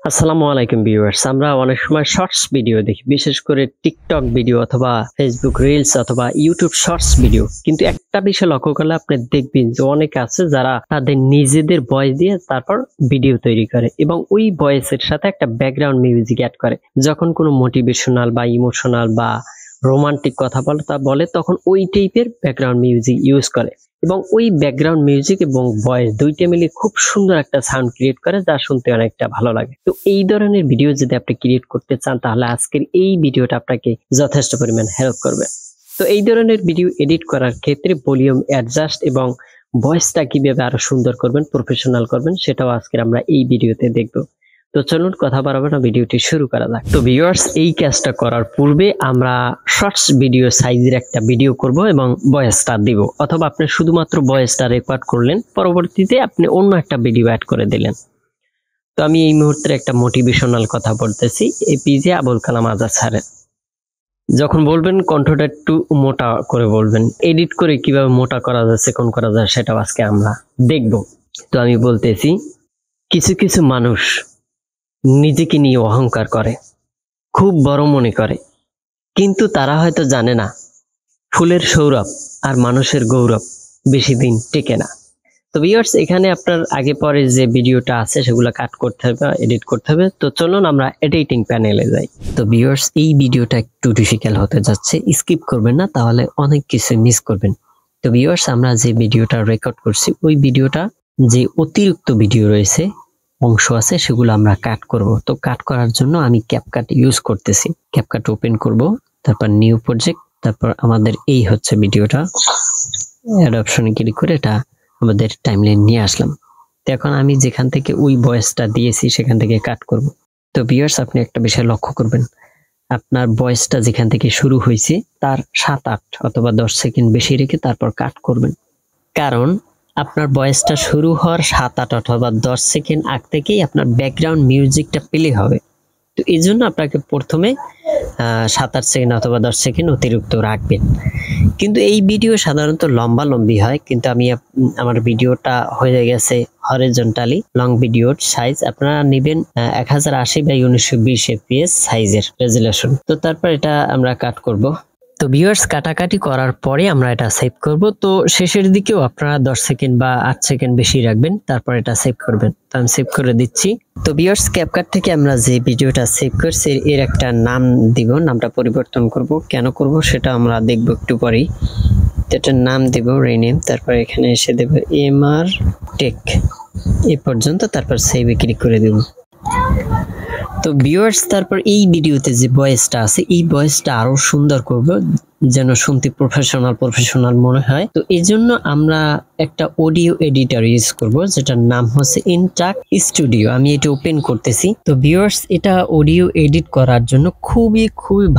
আসসালামু আলাইকুম ভিউয়ার্স। আমরা অনেক সময় শর্টস ভিডিও দেখি, বিশেষ করে টিকটক ভিডিও অথবা ফেসবুক রিলস অথবা ইউটিউব শর্টস ভিডিও। কিন্তু একটা বিষয় লক্ষ্য করলে আপনি দেখবেন যে অনেকে আছে যারা তাদের নিজেদের ভয়েস দিয়ে তারপর ভিডিও তৈরি করে এবং ওই ভয়েসের সাথে একটা ব্যাকগ্রাউন্ড মিউজিক অ্যাড করে। যখন কোনো মোটিভেশনাল বা ইমোশনাল বা রোমান্টিক কথা বলে তখন ওই টাইপের ব্যাকগ্রাউন্ড মিউজিক ইউজ করে এবং ওই ব্যাকগ্রাউন্ড মিউজিক এবং ভয়েস দুইটা মিলে খুব সুন্দর একটা সাউন্ড ক্রিয়েট করে, যা শুনতে অনেকটা ভালো লাগে। তো এই ধরনের ভিডিও যদি আপনি ক্রিয়েট করতে চান তাহলে আজকের এই ভিডিওটা আপনাকে যথেষ্ট পরিমাণ হেল্প করবে। তো এই ধরনের ভিডিও এডিট করার ক্ষেত্রে ভলিউম অ্যাডজাস্ট এবং ভয়েসটা কিভাবে আরো সুন্দর করবেন, প্রফেশনাল করবেন, সেটাও আজকে আমরা এই ভিডিওতে দেখব। তো চলুন কথা বাড়াবো না, ভিডিওটি শুরু করা যাক। তো ভিউয়ার্স, এই কাজটা করার পূর্বে আমরা শর্টস ভিডিও সাইজের একটা ভিডিও করব এবং ভয়েসটা দিব, অথবা আপনি শুধুমাত্র ভয়েসটা রেকর্ড করলেন, পরবর্তীতে আপনি অন্য একটা ভিডিও অ্যাড করে দিলেন। তো আমি এই মুহূর্তে একটা মোটিভেশনাল কথা বলতেছি এপিজে আবুল কালাম আজাদ স্যারের। যখন বলবেন কণ্ঠটা একটু মোটা করে বলবেন, এডিট করে কিভাবে মোটা করা যায়, সেকন্ড করা যায়, সেটাও আজকে আমরা দেখব। তো আমি বলতেছি, কিছু কিছু মানুষ নিজেকে নিয়ে অহংকার করে, খুব বড় মনে করে, কিন্তু তারা হয়তো জানে না ফুলের সৌরভ আর মানুষের গৌরব বেশি দিন টেকে না। তো ভিউয়ার্স, এখানে আপনার আগে পরে যে ভিডিওটা আছে সেগুলো কাট করতে হবে, এডিট করতে হবে। তো চলুন আমরা এডিটিং প্যানেলে যাই। তো ভিউয়ার্স, এই ভিডিওটা একটু ডিফিকাল্ট হতে যাচ্ছে, স্কিপ করবেন না, তাহলে অনেক কিছু মিস করবেন। তো ভিউয়ার্স, আমরা যে ভিডিওটা রেকর্ড করছি ওই ভিডিওটা যে অতিরিক্ত ভিডিও রয়েছে অংশ আছে সেগুলো আমরা কাট করব। তো কাট করার জন্য আমি ক্যাপকাট ইউজ করতেছি। ক্যাপকাট ওপেন করব, তারপর নিউ প্রজেক্ট, তারপর আমাদের এই হচ্ছে ভিডিওটা, অ্যাড অপশনে ক্লিক করে এটা আমাদের টাইমলাইন নিয়ে আসলাম। তো এখন আমি যেখান থেকে ওই ভয়েসটা দিয়েছি সেখান থেকে কাট করব। তো ভিউয়ার্স, আপনি একটা বিষয় লক্ষ্য করবেন, আপনার ভয়েসটা যেখান থেকে শুরু হয়েছে তার 7-8 অথবা 10 সেকেন্ড বেশি রেখে তারপর কাট করবেন। কারণ আপনার ভয়েসটা শুরু হওয়ার 7-8 অথবা 10 সেকেন্ড আগ থেকেই আপনার ব্যাকগ্রাউন্ড মিউজিকটা প্লে হবে। তো এই জন্য আপনাকে প্রথমে 7-8 সেকেন্ড অথবা 10 সেকেন্ড অতিরিক্ত রাখবেন। কিন্তু এই ভিডিও সাধারণত লম্বি হয়, কিন্তু আমি আমার ভিডিওটা হয়ে গেছে হরিজন্টালি লং ভিডিওর সাইজ। আপনারা নেবেন 1080x1920 fps সাইজের রেজুলেশন। তো তারপর এটা আমরা কাট করব। তো ভিউয়ার্স, কাটাকাটি করার পরে আমরা এটা সেভ করব। তো শেষের দিকেও আপনারা 10 সেকেন্ড বা 8 সেকেন্ড বেশি রাখবেন, তারপর এটা সেভ করবেন। তো আমি সেভ করে দিচ্ছি। তো ভিউয়ার্স, ক্যাপকাট থেকে আমরা যে ভিডিওটা সেভ করছি এর একটা নাম দিব, নামটা পরিবর্তন করব। কেন করব সেটা আমরা দেখব একটু পরেই। তো এটার নাম দিব রিনেম, তারপর এখানে এসে দেব এমআর টেক এই পর্যন্ত, তারপর সেভে ক্লিক করে দেব। তো ভিউয়ার্স, তারপর এই ভিডিওতে যে ভয়েসটা আছে এই ভয়েসটা আরো সুন্দর করব, যেন শুনতে প্রফেশনাল মনে হয়। তো এই জন্য আমরা একটা অডিও এডিটর ইউজ করব, যেটার নাম হচ্ছে ইনটাক স্টুডিও। আমি এটা ওপেন করতেছি। তো ভিউয়ার্স, এটা অডিও এডিট করার জন্য খুবই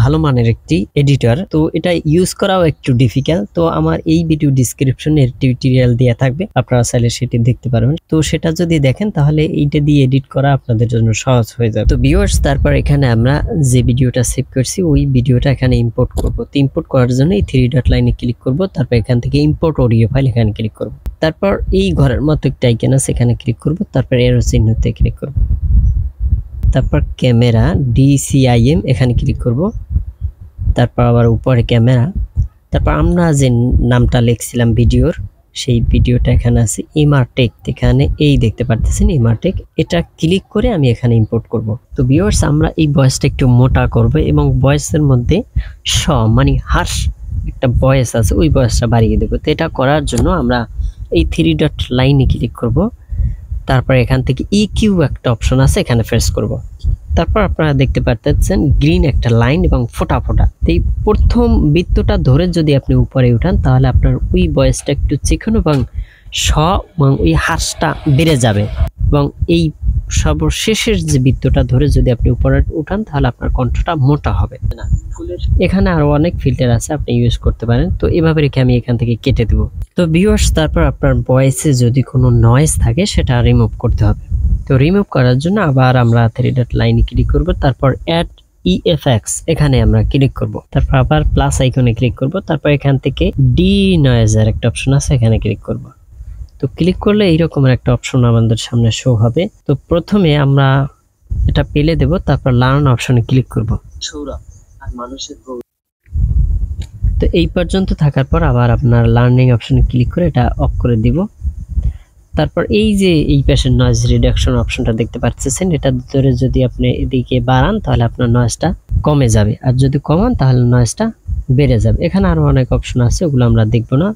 ভালো মানের একটি এডিটর। তো এটা ইউজ করাও একটু ডিফিকাল্ট। তো আমার এই ভিডিও ডিসক্রিপশনে টিউটোরিয়াল দেওয়া থাকবে, আপনারা চাইলে সেটি দেখতে পারবেন। তো সেটা যদি দেখেন তাহলে এইটা দিয়ে এডিট করা আপনাদের জন্য সহজ হয়ে যাবে। তো ভিউয়ার্স, তারপর এখানে আমরা যে ভিডিওটা সেভ করছি ওই ভিডিওটা এখানে ইম্পোর্ট করব। তো ইম্পোর্ট করার জন্য এই 3 ডট লাইনে ক্লিক করব, তারপর এখান থেকে ইম্পোর্ট অডিও ফাইল এখানে ক্লিক করব। তারপর এই ঘরের মতো একটা আইকন আছে এখানে ক্লিক করব, তারপর এরো চিহ্নতে ক্লিক করব, তারপর ক্যামেরা DCIM এখানে ক্লিক করব, তারপর আবার উপরে ক্যামেরা, তারপর আমরা যে নামটা লিখছিলাম ভিডিওর সেই ভিডিওটা এখানে আছে এমআরটেক, এখানে এই দেখতে পারতেছেন এমআরটেক, এটা ক্লিক করে আমি এখানে ইম্পোর্ট করব। তো ভিউয়ার্স, আমরা এই ভয়েসটা একটু মোটা করব এবং ভয়েসের মধ্যে মানে হার্শ একটা ভয়েস আছে ওই ভয়েসটা বাড়িয়ে দেব। তো এটা করার জন্য আমরা এই 3 ডট লাইনে ক্লিক করব, তারপর এখান থেকে EQ একটা অপশন আছে এখানে প্রেস করব। তারপর আপনারা দেখতে পাচ্ছেন গ্রিন একটা লাইন এবং ফোটা এই প্রথম বৃত্তটা ধরে যদি আপনি উপরে উঠান তাহলে আপনার ওই ভয়েসটা একটু চিকন এবং এবং ওই হার্শটা বেড়ে যাবে, এবং এই সর্বশেষের যে বৃত্তটা ধরে যদি আপনি উপরে উঠান তাহলে আপনার কণ্ঠটা মোটা হবে না। এখানে আরো অনেক ফিল্টার আছে, আপনি ইউজ করতে পারেন। তো এভাবে রেখে আমি এখান থেকে কেটে দেব। তো ভিউয়ার্স, তারপর আপনার ভয়েসে যদি কোনো নয়েজ থাকে সেটা রিমুভ করতে হবে। তো রিমুভ করার জন্য আবার আমরা 3 ডট লাইনে ক্লিক করব, তারপর অ্যাড EFX এখানে আমরা ক্লিক করব, তারপর আবার প্লাস আইকনে ক্লিক করব, তারপর এখান থেকে ডি নয়েজের একটা অপশন আছে এখানে ক্লিক করব। তো ক্লিক করলে এইরকম একটা অপশন আমাদের সামনে শো হবে। তো প্রথমে আমরা এটা পেলে দেব, তারপর লার্ন অপশনে ক্লিক করব। তো এই পর্যন্ত থাকার পর আবার আপনার লার্নিং অপশনে ক্লিক করে এটা অফ করে দিব। তারপর এই যে এই পাশের নয়েজ রিডাকশন অপশনটা দেখতে পাচ্ছেন, এটা ধরে যদি আপনি এদিকে বাড়ান তাহলে আপনার নয়েজটা কমে যাবে, আর যদি কমান তাহলে নয়েজটা বেড়ে যাবে। এখানে আরো অনেক অপশন আছে, ওগুলো আমরা দেখব না।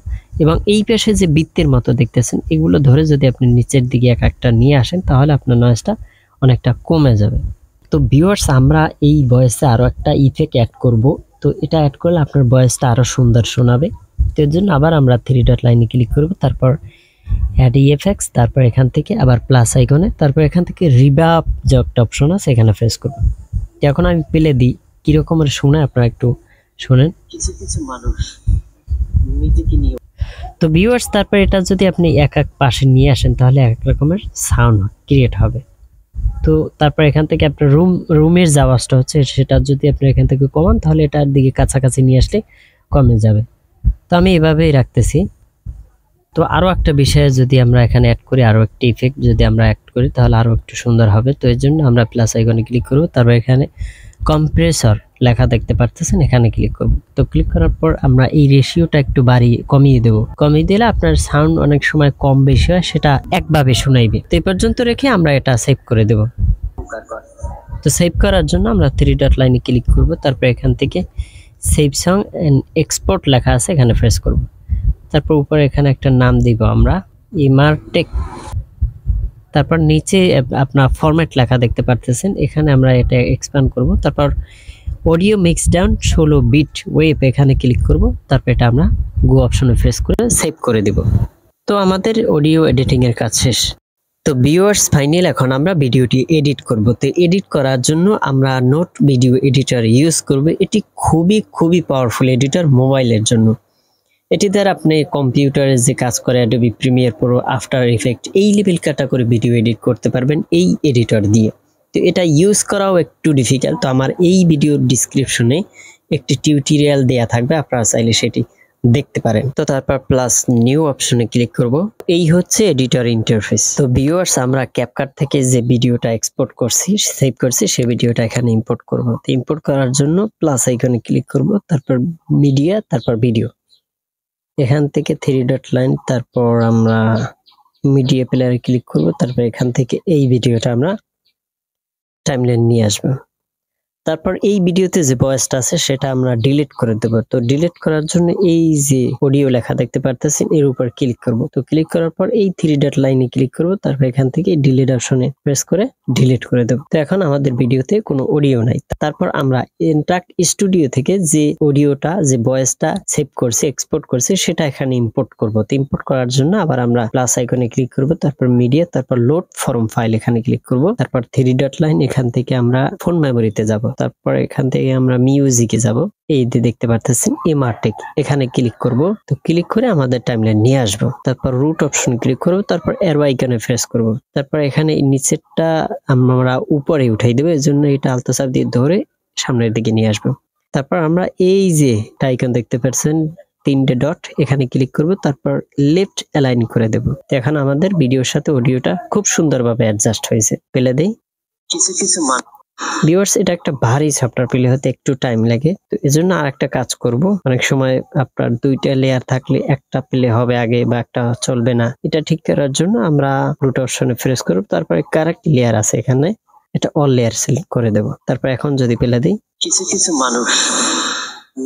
এবং এই পাশে যে বৃত্তের মতো দেখতেছেন, এগুলো ধরে যদি আপনি নিচের দিকে এক একটা নিয়ে আসেন তাহলে আপনার নয়েজটা অনেকটা কমে যাবে। তো ভিউয়ার্স, আমরা এই ভয়েসে আরো একটা ইফেক্ট অ্যাড করব। তো এটা অ্যাড করলে আপনার ভয়েসটা আরো সুন্দর শোনাবে। তো এর জন্য আবার আমরা 3 ডট লাইনে ক্লিক করব, তারপর অ্যাড ইফেক্টস, তারপর এখান থেকে আবার প্লাস আইকনে, তারপর এখান থেকে রিভার্ব যে একটা অপশন আছে এখানে প্রেস করব। এখন আমি প্লে দিই, কিরকমের শোনে আপনারা একটু শুনেন। কিছু কিছু মানুষ নিজেকে নিয়ে। তো ভিউয়ার্স, তারপর এটা যদি আপনি এক এক পাশে নিয়ে আসেন তাহলে এক রকমের সাউন্ড ক্রিয়েট হবে। তো তারপর এখান থেকে আপনার রুমের যে আওয়াজটা হচ্ছে সেটা যদি আপনি এখান থেকে কমান তাহলে এটার দিকে কাছাকাছি নিয়ে আসলে কমে যাবে। তো আমি এভাবেই রাখতেছি। তো আরো একটা বিষয় যদি আমরা এখানে অ্যাড করি, আরো একটা ইফেক্ট যদি আমরা অ্যাড করি তাহলে আরো একটু সুন্দর হবে। তো এর জন্য আমরা প্লাস আইকনে ক্লিক করব, তারপর এখানে কম্প্রেসর লেখা দেখতে পাচ্ছেন, এখানে ক্লিক করব। তো ক্লিক করার পর আমরা এই রেশিওটা একটু কমিয়ে দেব। কমিয়ে দিলে আপনার সাউন্ড অনেক সময় কম বেশি হয়, সেটা একভাবে শোনাইবে। তো এই পর্যন্ত রেখে আমরা এটা সেভ করে দেব। তো সেভ করার জন্য আমরা 3 ডট লাইনে ক্লিক করব, তারপর এখান থেকে সেভ সং এন্ড এক্সপোর্ট লেখা আছে এখানে প্রেস করব। তারপর উপরে এখানে একটা নাম দিব আমরা ইমারটেক। তারপর নিচে আপনার ফরম্যাট লেখা দেখতে পাচ্ছেন, এখানে আমরা এটা এক্সপ্যান্ড করব। তারপর audio mix down 16 bit wave এখানে ক্লিক করব, তারপর এটা আমরা গো অপশনে প্রেস করে সেভ করে দিব। তো আমাদের অডিও এডিটিং এর কাজ শেষ। তো ভিউয়ার্স, ফাইনাল এখন আমরা ভিডিওটি এডিট করব। তো এডিট করার জন্য আমরা নোট ভিডিও এডিটর ইউজ করব। এটি খুবই পাওয়ারফুল এডিটর মোবাইলের জন্য। এটি দ্বারা আপনি কম্পিউটারে যে কাজ করে Adobe Premiere Pro, after effect এই লেভেল ক্যাটাগরি ভিডিও এডিট করতে পারবেন এই এডিটর দিয়ে। তো এটা ইউজ করাও একটু ডিফিকাল্ট। তো আমার এই ভিডিওর ডিসক্রিপশনে একটি টিউটোরিয়াল দেয়া থাকবে, আপনারা চাইলে সেটি দেখতে পারেন। তো তারপর প্লাস নিউ অপশনে ক্লিক করব। এই হচ্ছে এডিটর ইন্টারফেস। তো ভিউয়ার্স, আমরা ক্যাপকাট থেকে যে ভিডিওটা এক্সপোর্ট করছি, সেভ করছি, সেই ভিডিওটা এখানে ইম্পোর্ট করব। তো ইম্পোর্ট করার জন্য প্লাস আইকনে ক্লিক করব, তারপর মিডিয়া, তারপর ভিডিও। এখান থেকে 3 ডট লাইন, তারপর আমরা মিডিয়া প্লেয়ারে ক্লিক করব, তারপর এখান থেকে এই ভিডিওটা আমরা টাইমলাইন নিয়ে আসব। তারপর এই ভিডিওতে যে ভয়েসটা আছে সেটা আমরা ডিলিট করে দেব। তো ডিলিট করার জন্য এই যে অডিও লেখা দেখতে পারতেছেন এর উপর ক্লিক করব। তো ক্লিক করার পর এই 3 ডট লাইনে ক্লিক করব, তারপর এখান থেকে ডিলিট অপশনে প্রেস করে ডিলিট করে দেব। তো এখন আমাদের ভিডিওতে কোনো অডিও নাই। তারপর আমরা ইনট্রাক্ট স্টুডিও থেকে যে অডিওটা, যে ভয়েসটা সেভ করছি, এক্সপোর্ট করছি, সেটা এখানে ইম্পোর্ট করব। তো ইম্পোর্ট করার জন্য আবার আমরা প্লাস আইকনে ক্লিক করব, তারপর মিডিয়া, তারপর লোড ফরম ফাইল এখানে ক্লিক করব, তারপর 3 ডট লাইন, এখান থেকে আমরা ফোন মেমোরিতে যাব, তারপর এখান থেকে আমরা মিউজিকে যাব। এই যে দেখতে পাচ্ছেন ইমারটেক, এখানে ক্লিক করব। তো ক্লিক করে আমাদের টাইমলাইন নিয়ে আসবো। তারপর রুট অপশন ক্লিক করব, তারপর অ্যারো আইকনে প্রেস করব। তারপর এখানে নিচেরটা আমরা উপরে উঠাই দেব, এজন্য এটা আলতো চাপ দিয়ে ধরে সামনের দিকে নিয়ে আসবো। তারপর আমরা এই যে আইকন দেখতে পাচ্ছেন 3টে ডট, এখানে ক্লিক করব, তারপর লেফট অ্যালাইন করে দেব। তো এখন আমাদের ভিডিওর সাথে অডিওটা খুব সুন্দরভাবে অ্যাডজাস্ট হয়েছে। পেলে দেই। কিছু ভিউয়ার্স, এটা একটা ভারী সফটওয়্যার, পেলে হতে একটু টাইম লাগে। তো এজন্য আরেকটা কাজ করব। অনেক সময় আপনার 2টা লেয়ার থাকলে একটা প্লে হবে আগে বা একটা চলবে না। এটা ঠিক করার জন্য আমরা রুট অপশনে প্রেস করব, তারপরে কারেক্ট লেয়ার আছে এখানে, এটা অল লেয়ার সিলেক্ট করে দেব। তারপর এখন যদি প্লে দিই, কিছু মানুষ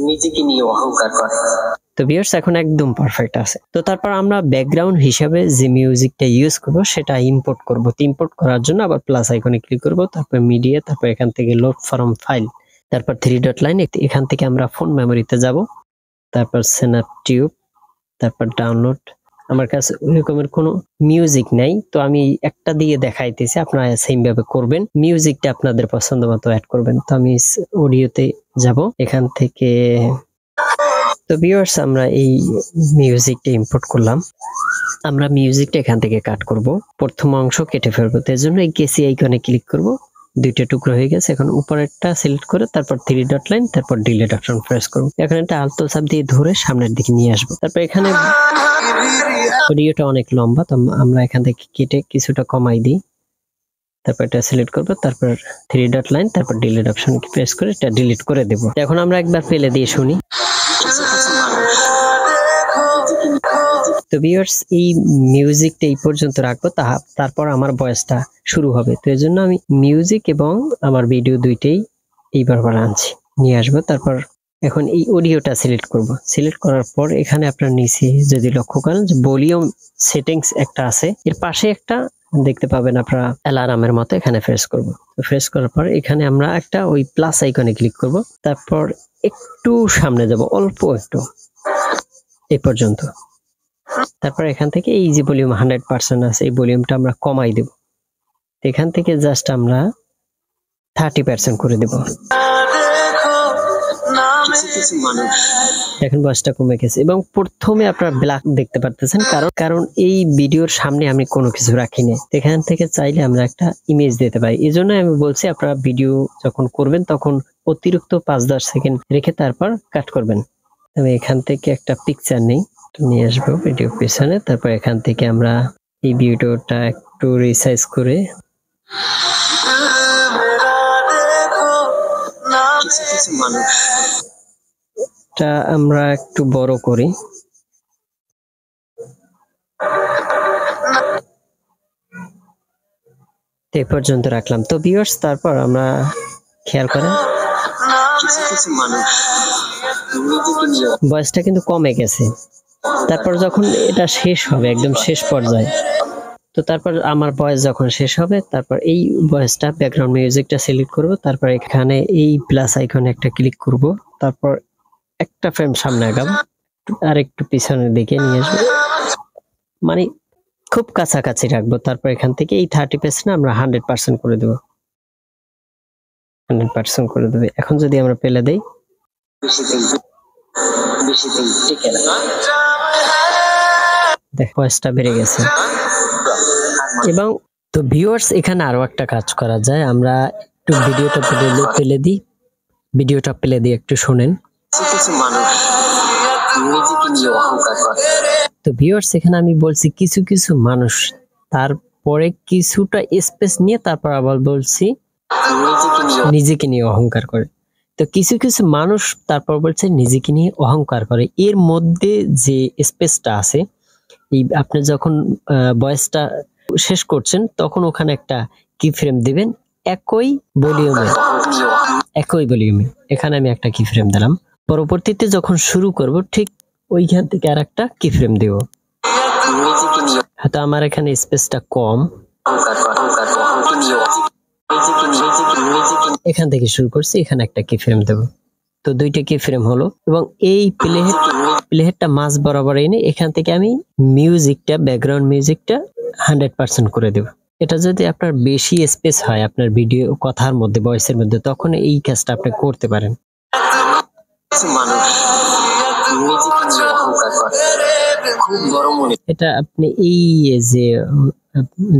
নিজেকে নিয়ে অহংকার করে। তো ভিউয়ার্স, এখন একদম পারফেক্ট আছে। তো তারপর আমরা ব্যাকগ্রাউন্ড হিসাবে যে মিউজিকটা ইউজ করব সেটা ইম্পোর্ট করব। তো ইম্পোর্ট করার জন্য আবার প্লাস আইকনে ক্লিক করব, তারপর মিডিয়া, তারপর এখান থেকে লোড ফরম ফাইল, তারপর 3 ডট লাইন, এখান থেকে আমরা ফোন মেমোরিতে যাব, তারপর স্ন্যাপ টিউব, তারপর ডাউনলোড। আমার কাছে ওইরকমের কোনো মিউজিক নাই, তো আমি একটা দিয়ে দেখাইতেছি, আপনারা সেম ভাবে করবেন। মিউজিকটা আপনাদের পছন্দ মতো অ্যাড করবেন। তো আমি অডিওতে যাব, এখান থেকে। তো ভিউয়ার্স, আমরা এই মিউজিকটা ইম্পোর্ট করলাম। আমরা মিউজিকটা এখান থেকে কাট করব, প্রথম অংশ কেটে ফেলবো। তার জন্য এই কেসি আইকনে ক্লিক করব, 2টা টুকরো হয়ে গেছে। এখন উপরেরটা সিলেক্ট করে তারপর 3 ডট লাইন, তারপর ডিলিট অপশন প্রেস করব। এখন এটা আলতো চাপ দিয়ে ধরে সামনের দিকে নিয়ে আসবো। তারপর এখানে অডিওটা অনেক লম্বা, তো আমরা এখান থেকে কেটে কিছুটা কমাই দিই। তারপর এটা সিলেক্ট করব, তারপর 3 ডট লাইন, তারপর ডিলিট অপশন কি প্রেস করে এটা ডিলিট করে দেব। এখন আমরা একবার প্লে দিয়ে শুনি। তো ভিউয়ার্স, এই মিউজিকটা এই পর্যন্ত রাখবো, তারপর আমার ভয়েসটা শুরু হবে। তো এই জন্য আমি মিউজিক এবং আমার ভিডিও দুইটাই এইবার আনছি, নিয়ে আসবো। তারপর এখন এই অডিওটা সিলেক্ট করব। সিলেক্ট করার পর এখানে আপনার নিচে যদি লক্ষ্য করেন যে ভলিউম সেটিংস একটা আছে, এর পাশে একটা দেখতে পাবেন আপনারা অ্যালার্মের মতো, এখানে প্রেস করব। তো প্রেস করার পর এখানে আমরা একটা ওই প্লাস আইকনে ক্লিক করব। তারপর একটু সামনে যাব, অল্প একটু, এই পর্যন্ত। তারপর এখান থেকে এই যে ভলিউম 100% আছে, এই ভলিউমটা আমরা কমাই দেব। এখান থেকে জাস্ট আমরা 30% করে দেব। এখন ভয়েসটা কমে গেছে এবং প্রথমে আপনারা ব্ল্যাক দেখতে পারতেছেন, কারণ এই ভিডিওর সামনে আমি কোনো কিছু রাখিনি। এখান থেকে চাইলে আমরা একটা ইমেজ দিতে পারি। এই জন্য আমি বলছি আপনারা ভিডিও যখন করবেন তখন অতিরিক্ত 5-10 সেকেন্ড রেখে তারপর কাট করবেন। আমি এখান থেকে একটা পিকচার নিয়ে আসবো ভিডিও পিছনে। তারপর এখান থেকে আমরা এই ভিডিওটা একটু রিসাইজ করে এটা আমরা একটু বড় করি। এই পর্যন্ত রাখলাম। তো ভিউয়ার্স, তারপর আমরা খেয়াল করেন ভয়েসটা কিন্তু কমে গেছে। তারপর যখন এটা শেষ হবে, একদম শেষ পর্যায়ে, তো তারপর আমার ভয়েস যখন শেষ হবে, তারপর এই ভয়েসটা ব্যাকগ্রাউন্ড মিউজিকটা সিলেক্ট করব। তারপর এখানে এই প্লাস আইকনে একটা ক্লিক করব। তারপর একটা ফ্রেম সামনে আগাবো, আর একটু পিছনের দিকে নিয়ে আসবো, মানে খুব কাছাকাছি রাখবো। তারপর এখান থেকে এই 30% আমরা 100% করে দেব। 100% করে দেবে। এখন যদি আমরা প্লে দেই, দেখ ভয়েসটা বেড়ে গেছে। এবং তো ভিউয়ার্স, এখানে আরো একটা কাজ করা যায়। আমরা একটু ভিডিওটা প্লে দিই, ভিডিওটা প্লে দিয়ে একটু শুনেন। তো ভিউয়ার্স, এখানে আমি বলছি কিছু কিছু মানুষ, তারপরে কিছুটা স্পেস নিয়ে তারপর আবার বলছি নিজেকে নিয়ে অহংকার করে। তো কিছু কিছু মানুষ তারপর বলছে নিজেকে নিয়ে অহংকার করে। এর মধ্যে যে স্পেসটা আছে, এই আপনি যখন ভয়েসটা শেষ করছেন তখন ওখানে একটা কি ফ্রেম দিবেন, একই ভলিউমে এখানে আমি একটা কি ফ্রেম দিলাম। পরবর্তীতে যখন শুরু করব ঠিক ওইখান থেকে আর একটা কি ফ্রেম দেব। হয়তো আমার এখানে স্পেসটা কম, এখান থেকে শুরু করছি, এখানে একটা কি ফ্রেম দেব। তো দুইটা কি ফ্রেম হলো। এবং এই প্লেহেডটা মাঝ বরাবর এনে এখান থেকে আমি মিউজিকটা, ব্যাকগ্রাউন্ড মিউজিকটা 100% করে দেব। এটা যদি আপনার বেশি স্পেস হয় আপনার ভিডিও কথার মধ্যে, ভয়েসের মধ্যে, তখন এই কাজটা আপনি করতে পারেন। এটা আপনি এই যে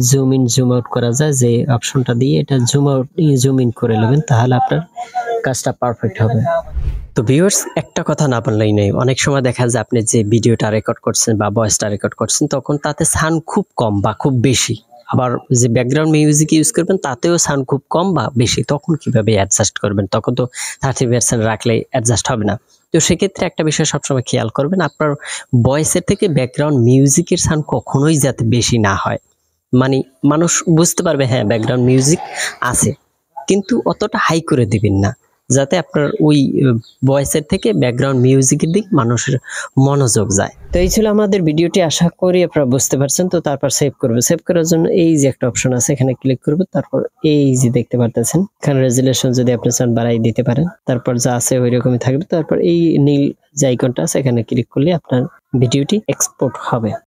জুম ইন জুম আউট করা যায় যে অপশনটা দিয়ে, এটা জুম আউট জুম ইন করে নেবেন, তাহলে আপনার কাজটা পারফেক্ট হবে। তো ভিউয়ার্স, একটা কথা না বললেই নেই, অনেক সময় দেখা যায় আপনি যে ভিডিওটা রেকর্ড করছেন বা ভয়েসটা রেকর্ড করছেন তখন তাতে সাউন্ড খুব কম বা খুব বেশি, আবার যে ব্যাকগ্রাউন্ড মিউজিক ইউজ করবেন তাতেও সাউন্ড খুব কম বা বেশি, তখন কিভাবে অ্যাডজাস্ট করবেন? তখন তো 30% রাখলে অ্যাডজাস্ট হবে না। তো সেক্ষেত্রে একটা বিষয় সবসময় খেয়াল করবেন, আপনার ভয়েসের থেকে ব্যাকগ্রাউন্ড মিউজিকের সাউন্ড কখনোই যাতে বেশি না হয়। মানে মানুষ বুঝতে পারবে হ্যাঁ ব্যাকগ্রাউন্ড মিউজিক আছে, কিন্তু অতটা হাই করে দিবেন না, যাতে আপনার ওই ভয়েসের থেকে ব্যাকগ্রাউন্ড মিউজিকের দিক মানুষের মনোযোগ যায়। তো এই ছিল আমাদের ভিডিওটি, আশা করি আপনারা বুঝতে পারছেন। তো তারপর সেভ করব। সেভ করার জন্য এই যে একটা অপশন আছে, এখানে ক্লিক করব। তারপর এই যে দেখতে পারতেছেন এখানে রেজুলেশন যদি আপনি চান বাড়াই দিতে পারেন, তারপর যা আছে ওই রকমই থাকবে। তারপর এই নীল যে আইকনটা আছে এখানে ক্লিক করলে আপনার ভিডিওটি এক্সপোর্ট হবে।